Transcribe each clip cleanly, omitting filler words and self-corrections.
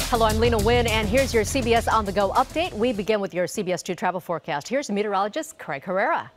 Hello, I'm Lena Wynn, and here's your CBS On The Go update. We begin with your CBS 2 travel forecast. Here's meteorologist Craig Herrera.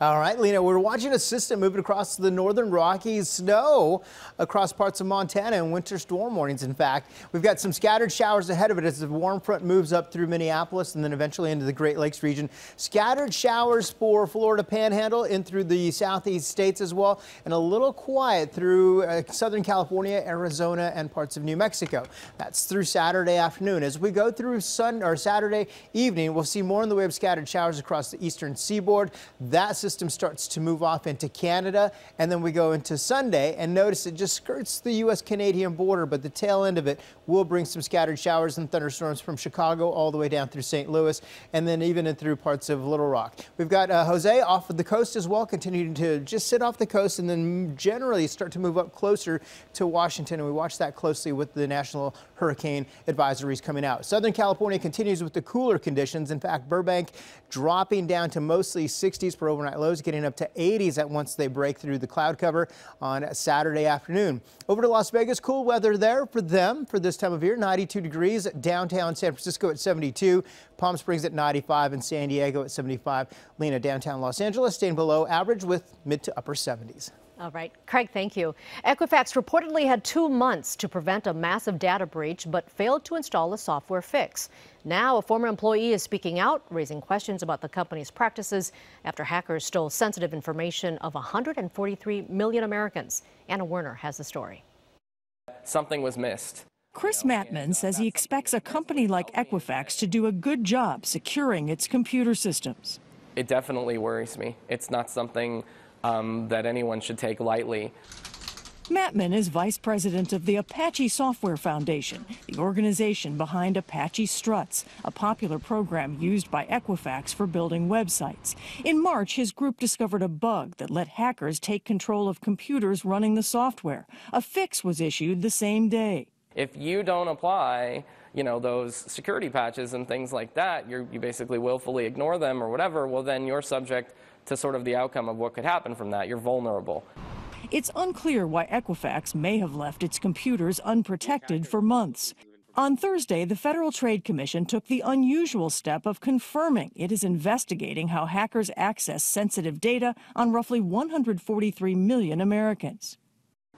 All right, Lena, we're watching a system moving across the northern Rockies, snow across parts of Montana, and winter storm warnings. In fact, we've got some scattered showers ahead of it as the warm front moves up through Minneapolis and then eventually into the Great Lakes region. Scattered showers for Florida Panhandle in through the southeast states as well, and a little quiet through Southern California, Arizona, and parts of New Mexico. That's through Saturday afternoon. As we go through Saturday evening, we'll see more in the way of scattered showers across the eastern seaboard. That system starts to move off into Canada, and then we go into Sunday, and notice it just skirts the U.S.-Canadian border, but the tail end of it will bring some scattered showers and thunderstorms from Chicago all the way down through St. Louis, and then even in through parts of Little Rock. We've got Jose off of the coast as well, continuing to just sit off the coast and then generally start to move up closer to Washington, and we watch that closely with the national hurricane advisories coming out. Southern California continues with the cooler conditions. In fact, Burbank dropping down to mostly 60s for overnight lows, getting up to 80s at once they break through the cloud cover on Saturday afternoon. Over to Las Vegas, cool weather there for them for this time of year. 92 degrees, downtown San Francisco at 72, Palm Springs at 95, and San Diego at 75. Lena, downtown Los Angeles staying below average with mid to upper 70s. All right, Craig, thank you. Equifax reportedly had 2 months to prevent a massive data breach, but failed to install a software fix. Now, a former employee is speaking out, raising questions about the company's practices after hackers stole sensitive information of 143 million Americans. Anna Werner has the story. Something was missed. Chris Mattman says he expects a company like Equifax to do a good job securing its computer systems. It definitely worries me. It's not something that anyone should take lightly. Mattman is vice president of the Apache Software Foundation, the organization behind Apache Struts, a popular program used by Equifax for building websites. In March, his group discovered a bug that let hackers take control of computers running the software. A fix was issued the same day. If you don't apply, those security patches and things like that, you basically willfully ignore them or whatever, well, then you're subject to sort of the outcome of what could happen from that. You're vulnerable. It's unclear why Equifax may have left its computers unprotected for months. On Thursday, the Federal Trade Commission took the unusual step of confirming it is investigating how hackers access sensitive data on roughly 143 million Americans.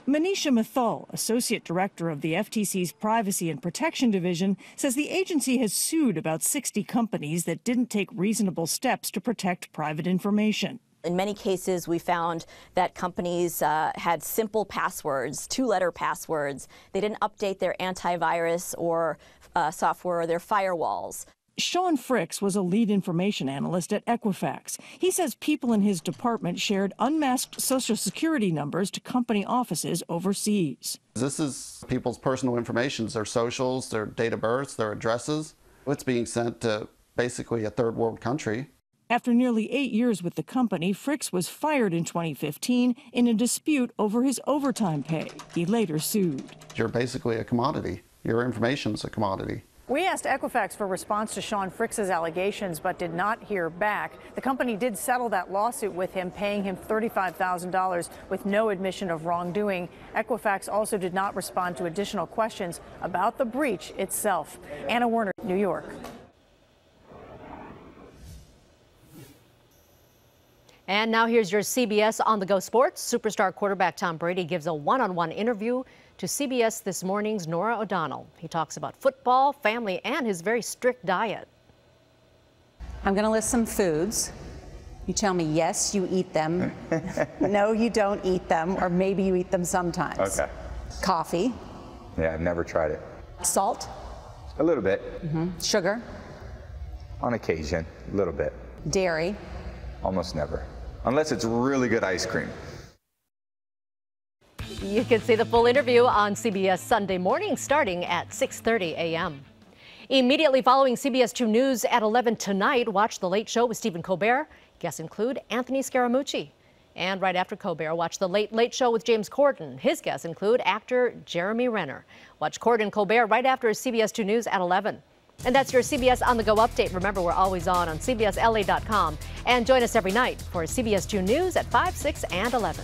Manisha Mithal, Associate Director of the FTC's Privacy and Protection Division, says the agency has sued about 60 companies that didn't take reasonable steps to protect private information. In many cases, we found that companies had simple passwords, 2-letter passwords. They didn't update their antivirus or software or their firewalls. Sean Fricks was a lead information analyst at Equifax. He says people in his department shared unmasked Social Security numbers to company offices overseas. This is people's personal information, their socials, their date of birth, their addresses. It's being sent to basically a third world country. After nearly 8 years with the company, Fricks was fired in 2015 in a dispute over his overtime pay. He later sued. You're basically a commodity. Your information's a commodity. We asked Equifax for a response to Sean Fricks' allegations, but did not hear back. The company did settle that lawsuit with him, paying him $35,000 with no admission of wrongdoing. Equifax also did not respond to additional questions about the breach itself. Anna Werner, New York. And now here's your CBS On The Go sports. Superstar quarterback Tom Brady gives a one-on-one interview to CBS This Morning's Norah O'Donnell. He talks about football, family, and his very strict diet. I'm going to list some foods. You tell me yes, you eat them. No, you don't eat them, or maybe you eat them sometimes. Okay. Coffee. Yeah, I've never tried it. Salt. A little bit. Sugar. On occasion, a little bit. Dairy. Almost never. Unless it's really good ice cream. You can see the full interview on CBS Sunday morning starting at 6:30 a.m. Immediately following CBS 2 News at 11 tonight, watch The Late Show with Stephen Colbert. Guests include Anthony Scaramucci. And right after Colbert, watch The Late Late Show with James Corden. His guests include actor Jeremy Renner. Watch Corden and Colbert right after CBS 2 News at 11. And that's your CBS On The Go update. Remember, we're always on CBSLA.com. And join us every night for CBS 2 News at 5, 6, and 11.